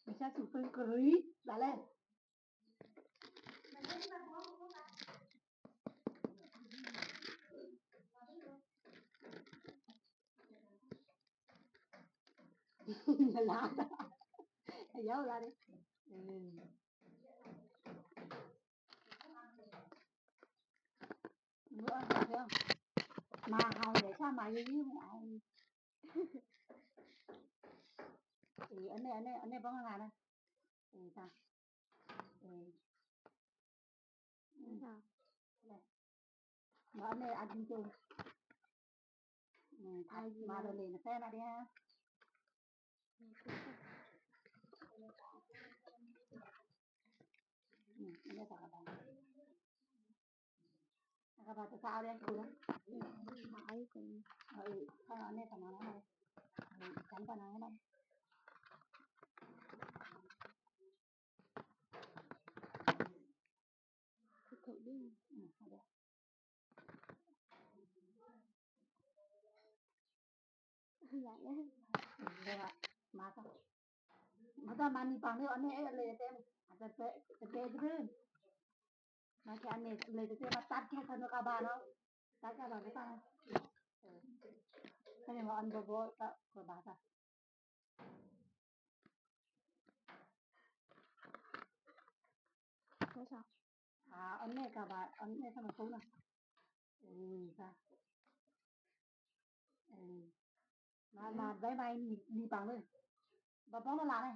Mình sẽ chụp phim clip đã lên. Lá. Dấu ra đi. Nữa thấy không? Mà hầu để sao mà như vậy? Anh này bóng là này. Ta. Sao? Mà anh này ăn chung. Mà rồi liền xe ra đi ha. Anh này sao bạn? Các bạn sao đây cô? Phải cùng. Anh này thằng nào này? Chắn vào nào đây? Thử đi. Dạ đấy. Được ạ. Mà sao? Mà ta mani bằng nữa anh ấy lấy tên. Cái thứ. Mà cái anh ấy lấy tên mà tắt cái thân nó ba nó. Tắt cái cái ta. Cái này mà anh bố ta của bà ta. Thế sao? Anh này cả bà, anh này sao mà xấu nào? Sao? Mà bye bye đi bằng rồi. Bà bóng nó là này.